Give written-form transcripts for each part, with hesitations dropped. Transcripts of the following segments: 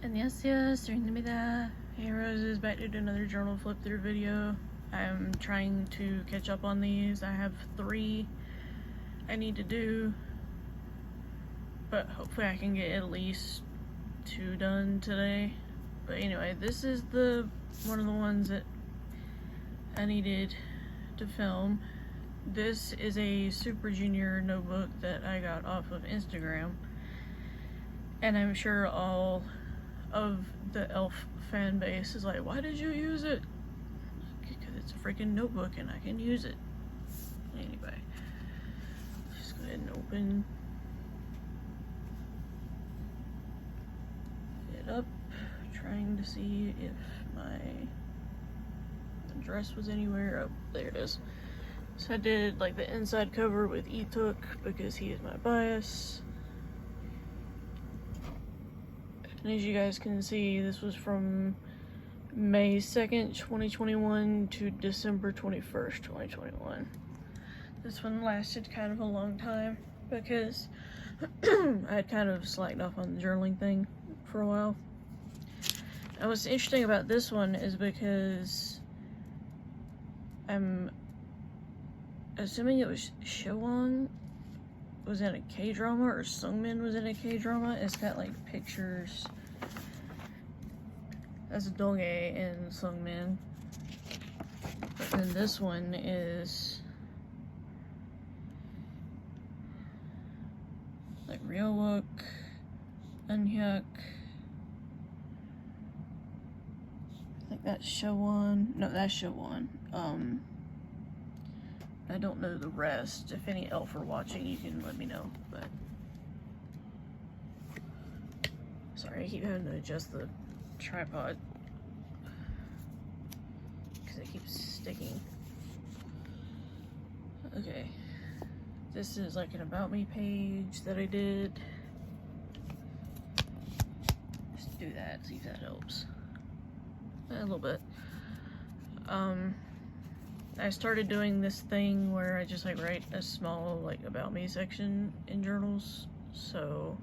Annyeonghaseyo, Hey Roses, back to do another journal flip through video. I'm trying to catch up on these. I have 3 I need to do, but hopefully I can get at least 2 done today. But anyway, this is one of the ones that I needed to film. This is a Super Junior notebook that I got off of Instagram, and I'm sure all of the e.l.f. fan base is like, why did you use it? Because it's a freaking notebook and I can use it. Anyway, just go ahead and open it up, trying to see if my address was anywhere. Oh, there it is. So I did like the inside cover with Etuk because he is my bias. And as you guys can see, this was from May 2nd, 2021 to December 21st, 2021. This one lasted kind of a long time because I had kind of slacked off on the journaling thing for a while. And what's interesting about this one is because I'm assuming it was Showon was in a K-drama, or Sungmin was in a K-drama. It's got like pictures. That's Donghae and Sungmin. But then this one is like Ryeowook, Eunhyuk. I think that's Showon. No, that's Showon. I don't know the rest. If any e.l.f. are watching, you can let me know. But sorry, I keep having to adjust the tripod because it keeps sticking. Okay, this is like an about me page that I did. Just do that, see if that helps. A little bit. I started doing this thing where I just like write a small like about me section in journals. So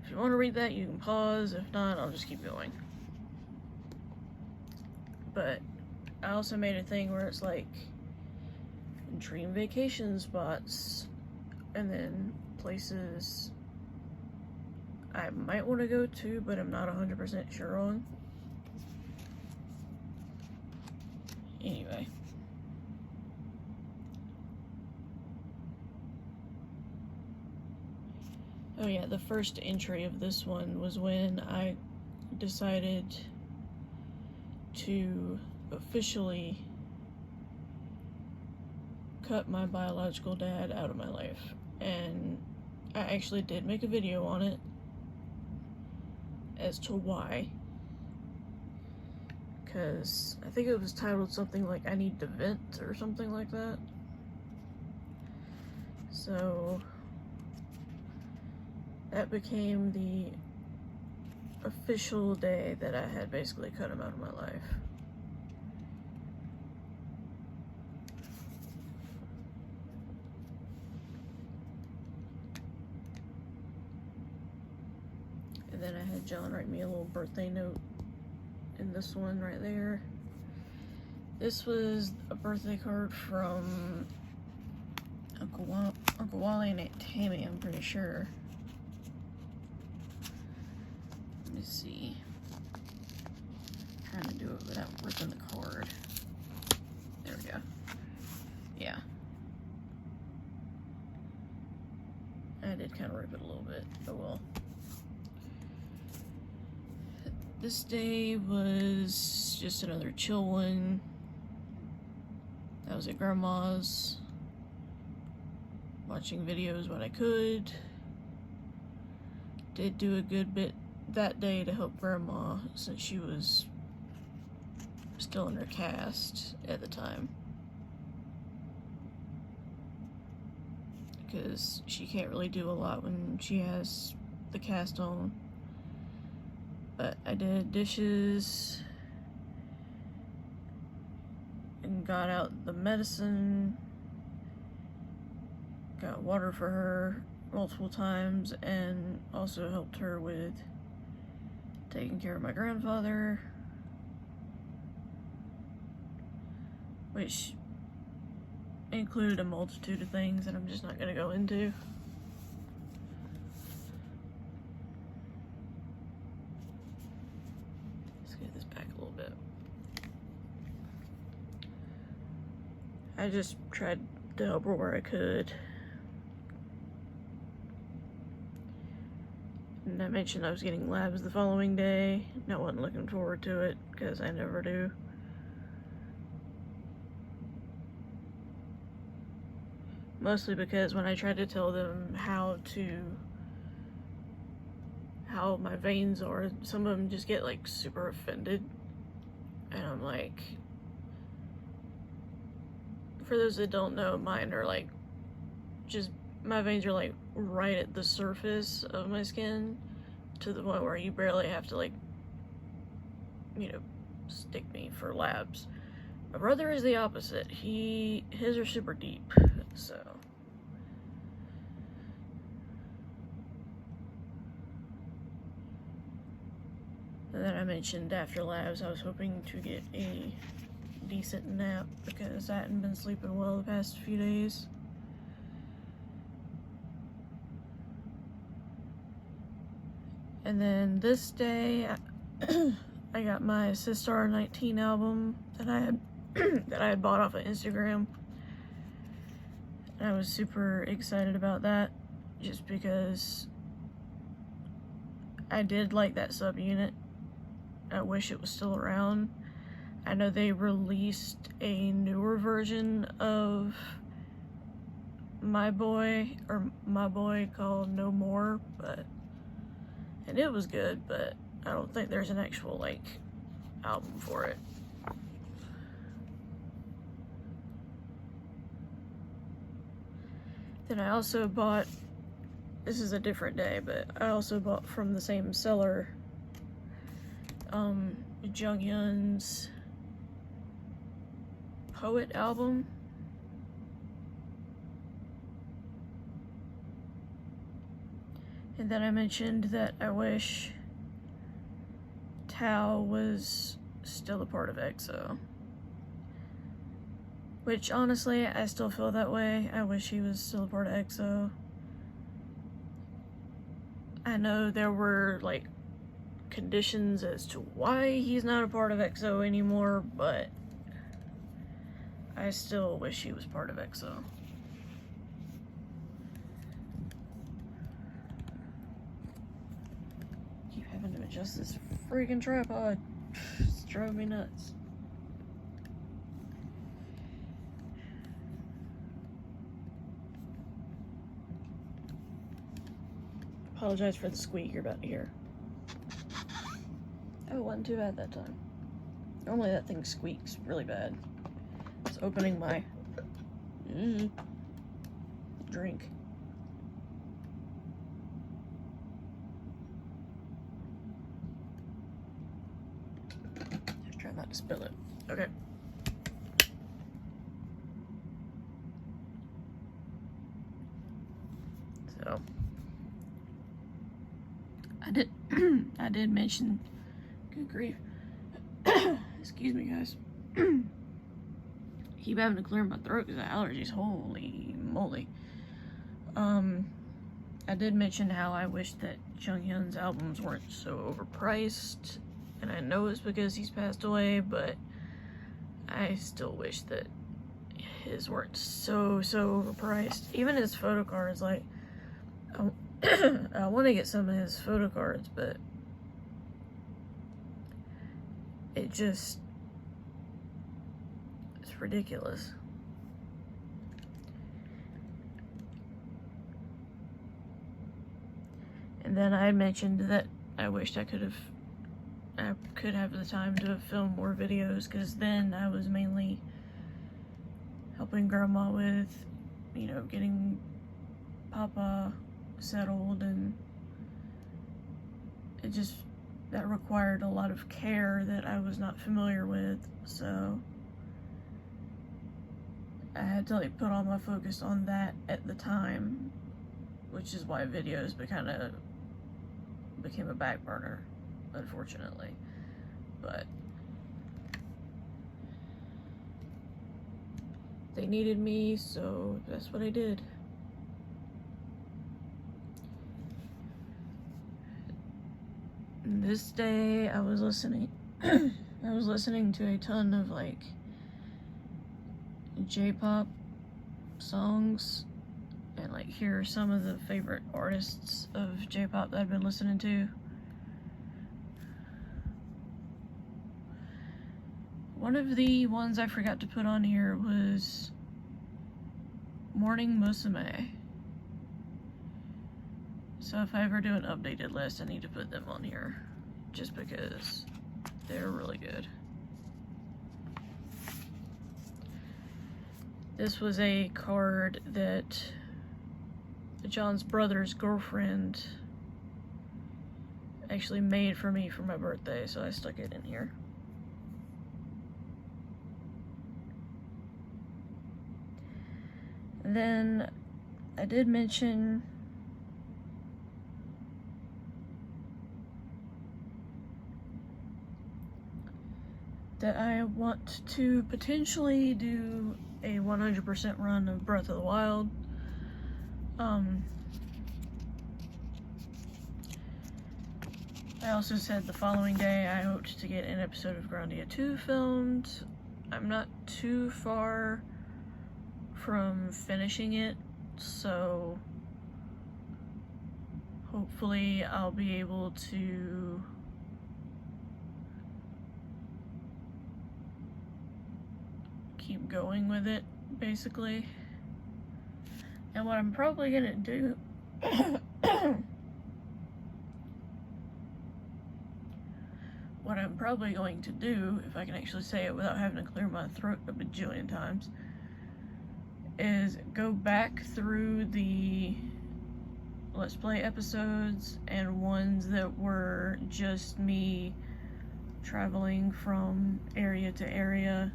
if you want to read that, you can pause. If not, I'll just keep going. But I also made a thing where it's like dream vacation spots and then places I might want to go to, but I'm not 100% sure on. Anyway. Oh yeah, the first entry of this one was when I decided to officially cut my biological dad out of my life. And I actually did make a video on it as to why. Because I think it was titled something like I Need to Vent or something like that. So that became the official day that I had basically cut him out of my life. And then I had John write me a little birthday note in this one right there. This was a birthday card from Uncle Wally and Aunt Tammy, I'm pretty sure. Let me see. I'm trying to do it without ripping the card. There we go. Yeah. I did kind of rip it a little bit. Oh well. This day was just another chill one. I was at grandma's, watching videos when I could. Did do a good bit that day to help grandma since she was still in her cast at the time. Because she can't really do a lot when she has the cast on. But I did dishes and got out the medicine, got water for her multiple times, and also helped her with taking care of my grandfather, which included a multitude of things that I'm just not going to go into. Let's get this back a little bit. I just tried to help her where I could. And I mentioned I was getting labs the following day. I wasn't looking forward to it, because I never do. Mostly because when I tried to tell them how my veins are, some of them just get like super offended. And I'm like, for those that don't know, mine are like, just, my veins are like right at the surface of my skin, to the point where you barely have to like, you know, stick me for labs. My brother is the opposite. His are super deep, so. And then I mentioned after labs, I was hoping to get a decent nap, because I hadn't been sleeping well the past few days. And then this day, I got my Sistar 19 album that I had that I had bought off of Instagram. And I was super excited about that, just because I did like that subunit. I wish it was still around. I know they released a newer version of My Boy called No More, and it was good, but I don't think there's an actual like album for it. Then I also bought, this is a different day, but I also bought from the same seller, Junghyun's Poet album. And then I mentioned that I wish Tao was still a part of EXO. Which, honestly, I still feel that way. I wish he was still a part of EXO. I know there were, like, conditions as to why he's not a part of EXO anymore, but I still wish he was part of EXO. Keep having to adjust this freaking tripod. It's driving me nuts. Apologize for the squeak you're about to hear. Oh, it wasn't too bad that time. Normally that thing squeaks really bad. It's opening my drink. Just try not to spill it. Okay. So I did mention, good grief. Excuse me, guys. Keep having to clear my throat because of allergies. Holy moly. I did mention how I wish that Junghyun's albums weren't so overpriced, and I know it's because he's passed away, but I still wish that his weren't so overpriced. Even his photo cards, like, I want to get some of his photo cards, but it just, it's ridiculous. And then I mentioned that I wished I could have the time to film more videos, because then I was mainly helping Grandma with, you know, getting Papa settled, and it just, that required a lot of care that I was not familiar with, so I had to like put all my focus on that at the time, which is why videos became a back burner. unfortunately. But they needed me, so that's what I did. This day I was listening I was listening to a ton of like J-pop songs, and like here are some of the favorite artists of J-pop that I've been listening to. One of the ones I forgot to put on here was Morning Musume. So if I ever do an updated list, I need to put them on here, just because they're really good. This was a card that John's brother's girlfriend actually made for me for my birthday, so I stuck it in here. And then I did mention that I want to potentially do a 100% run of Breath of the Wild. I also said the following day I hoped to get an episode of Grandia 2 filmed. I'm not too far from finishing it, so hopefully I'll be able to keep going with it, basically. And what I'm probably gonna do what I'm probably going to do, if I can actually say it without having to clear my throat a bajillion times, is go back through the Let's Play episodes and ones that were just me traveling from area to area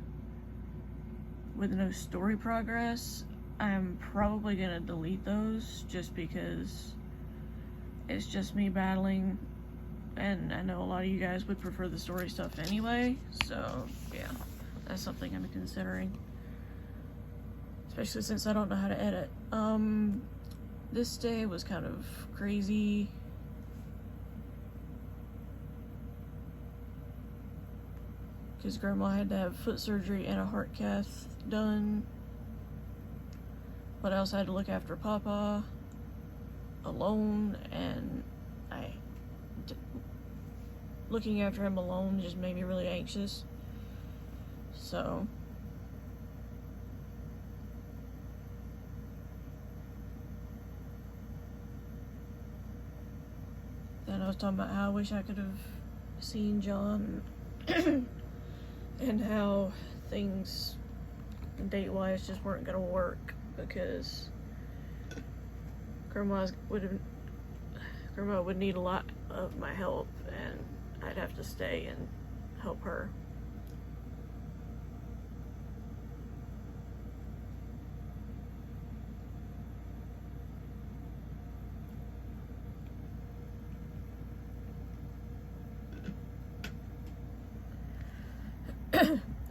with no story progress. I'm probably gonna delete those just because it's just me battling, and I know a lot of you guys would prefer the story stuff anyway, so yeah, that's something I'm considering, especially since I don't know how to edit. This day was kind of crazy. Because Grandma had to have foot surgery and a heart cath done. But I also had to look after Papa alone, and looking after him alone just made me really anxious. So then I was talking about how I wish I could have seen John and how things date-wise just weren't gonna work because Grandma would need a lot of my help, and I'd have to stay and help her.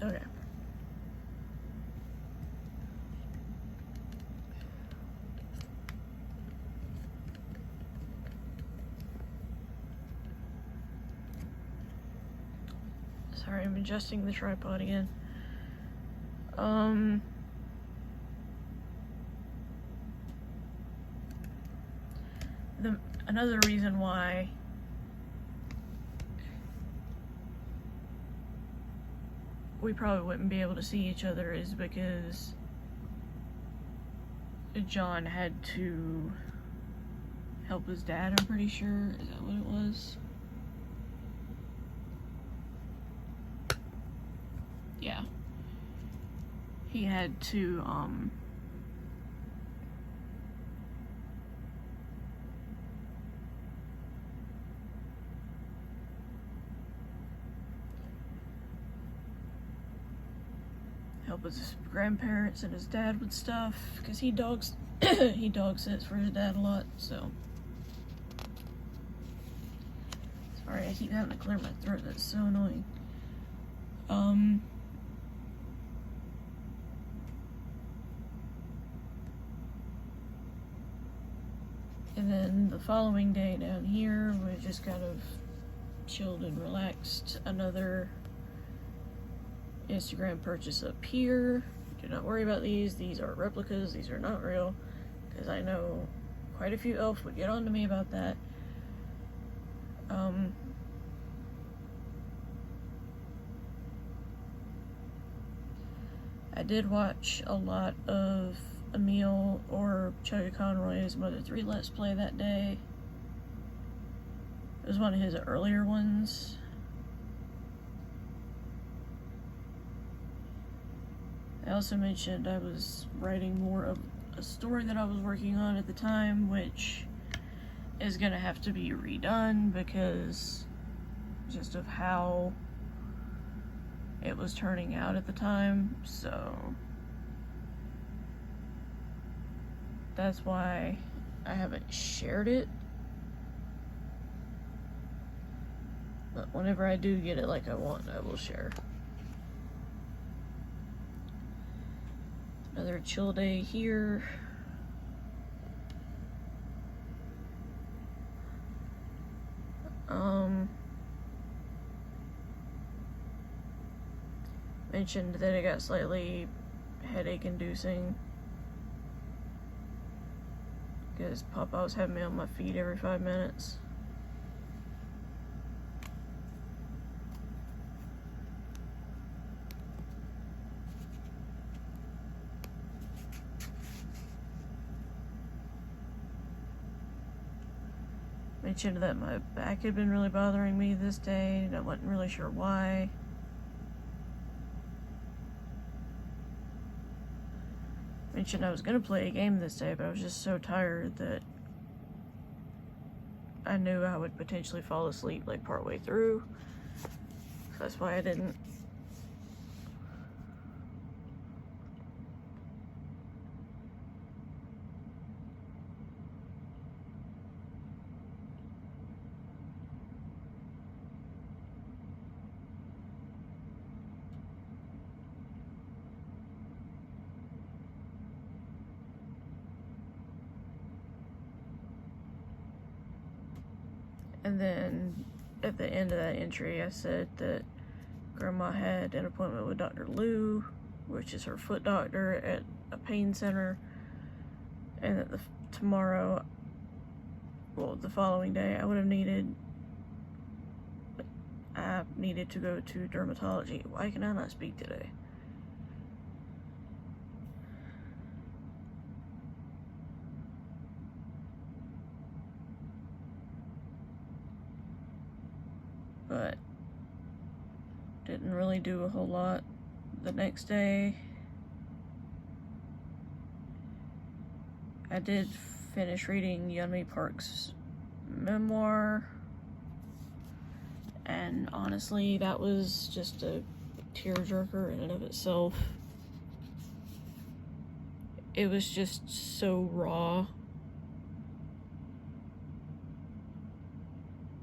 Okay. Sorry, I'm adjusting the tripod again. Another reason why we probably wouldn't be able to see each other is because John had to help his dad, I'm pretty sure. Is that what it was? Yeah. He had to, help his grandparents and his dad with stuff, because he dog sits for his dad a lot, so Sorry, I keep having to clear my throat. That's so annoying. And then the following day down here, we just kind of chilled and relaxed. Another Instagram purchase up here. Do not worry about these. These are replicas. These are not real. Because I know quite a few elves would get on to me about that. I did watch a lot of Emil or Chugga Conroy's Mother 3 Let's Play that day. It was one of his earlier ones. I also mentioned I was writing more of a story that I was working on at the time, which is gonna have to be redone because just of how it was turning out at the time, so that's why I haven't shared it. But whenever I do get it like I want, I will share. Another chill day here. Mentioned that it got slightly headache inducing because Papa was having me on my feet every 5 minutes. Mentioned that my back had been really bothering me this day, and I wasn't really sure why. Mentioned I was gonna play a game this day, but I was just so tired that I knew I would potentially fall asleep like partway through. So that's why I didn't. And then at the end of that entry, I said that Grandma had an appointment with Dr. Lou, which is her foot doctor at a pain center, and that the following day, I needed to go to dermatology. Why can I not speak today? But didn't really do a whole lot the next day. I did finish reading Yeonmi Park's memoir, and honestly, that was just a tearjerker in and of itself. It was just so raw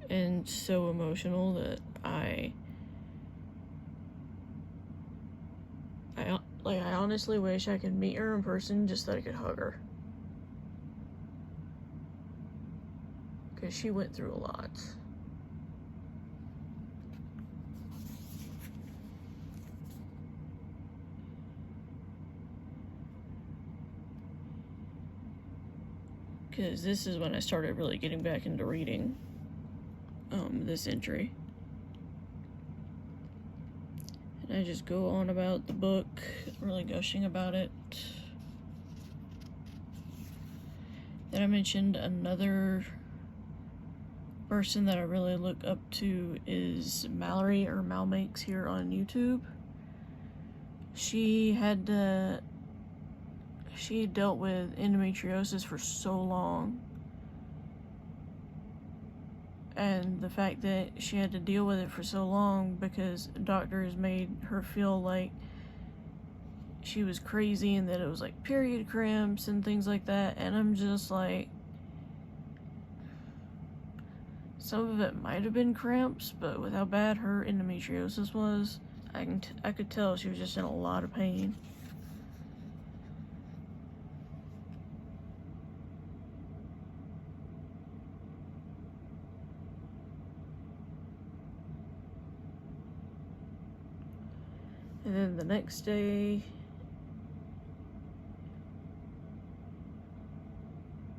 and so emotional that I honestly wish I could meet her in person just so I could hug her. Because she went through a lot. Because this is when I started really getting back into reading this entry. And I just go on about the book, really gushing about it. Then I mentioned another person that I really look up to is Mallory, or Malmakes, here on YouTube. She had dealt with endometriosis for so long, and the fact that she had to deal with it for so long because doctors made her feel like she was crazy and that it was like period cramps and things like that, and I'm just like, Some of it might have been cramps, but with how bad her endometriosis was, I could tell she was just in a lot of pain. And then the next day,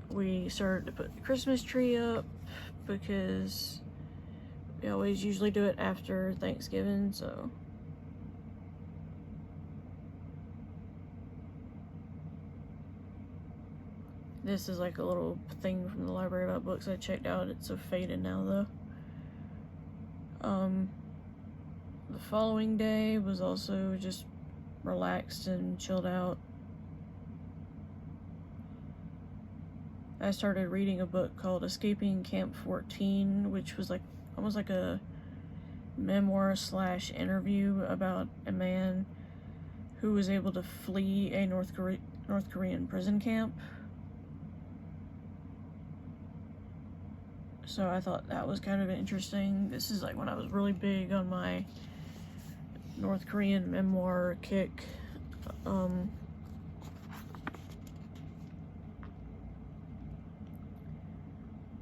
we started to put the Christmas tree up because we always usually do it after Thanksgiving, so. This is like a little thing from the library about books I checked out. It's so faded now though. The following day was also just relaxed and chilled out. I started reading a book called Escaping Camp 14, which was like almost like a memoir / interview about a man who was able to flee a North Korean prison camp. So I thought that was kind of interesting. This is like when I was really big on my North Korean memoir kick.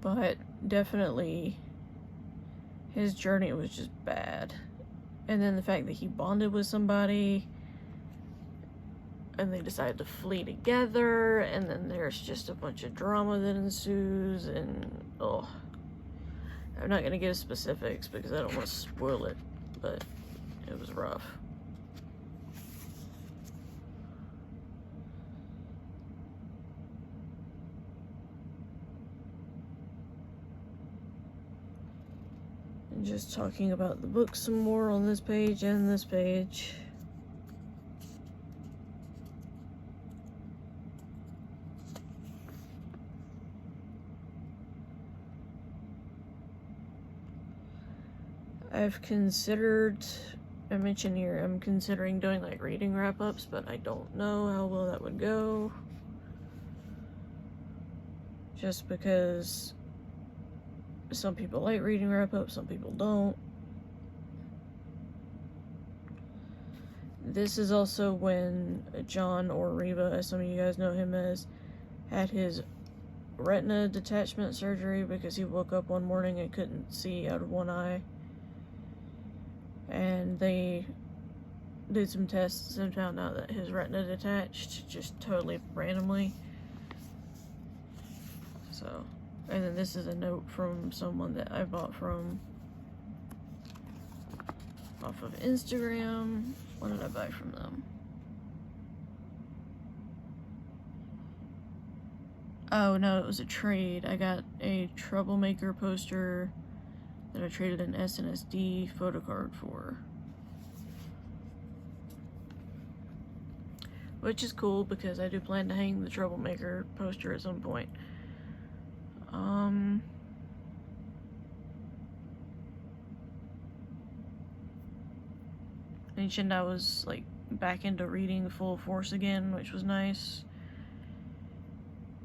But definitely his journey was just bad. And then the fact that he bonded with somebody and they decided to flee together, and then there's just a bunch of drama that ensues, and I'm not gonna give specifics because I don't want to spoil it, but it was rough. And just talking about the book some more on this page and this page. I've considered, I mentioned here, I'm considering doing like reading wrap-ups, but I don't know how well that would go. Just because some people like reading wrap-ups, some people don't. This is also when John, or Reva, as some of you guys know him as, had his retina detachment surgery because he woke up one morning and couldn't see out of one eye. And they did some tests and found out that his retina detached just totally randomly. So, and then this is a note from someone that I bought from off of Instagram. What did I buy from them? Oh no, it was a trade. I got a Troublemaker poster that I traded an SNSD photo card for. Which is cool because I do plan to hang the Troublemaker poster at some point. Mentioned I was like back into reading full force again, which was nice.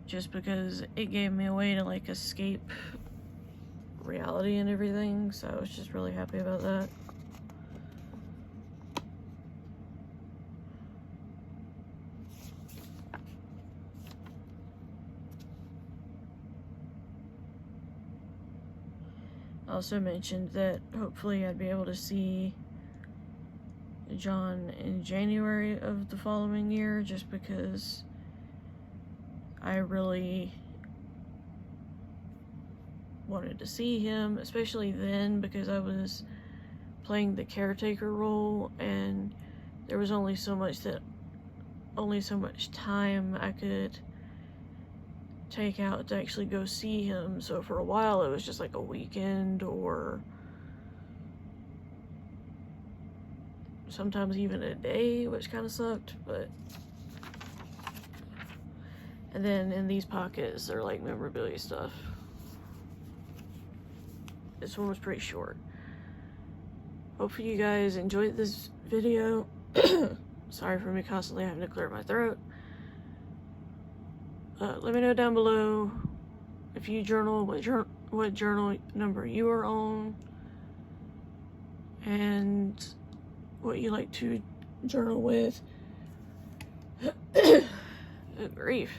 Just because it gave me a way to like escape reality and everything, so I was just really happy about that. I also mentioned that hopefully I'd be able to see John in January of the following year, just because I really wanted to see him, especially then because I was playing the caretaker role and there was only so much time I could take out to actually go see him. So for a while it was just like a weekend or sometimes even a day, which kind of sucked, but and then in these pockets they're like memorabilia stuff. This one was pretty short. Hopefully you guys enjoyed this video. Sorry for me constantly having to clear my throat. Let me know down below if you journal, what journal number you are on, and what you like to journal with. Good grief.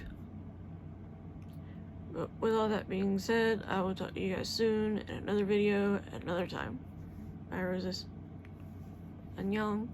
But with all that being said, I will talk to you guys soon in another video at another time. Bye, Roses. Annyeong.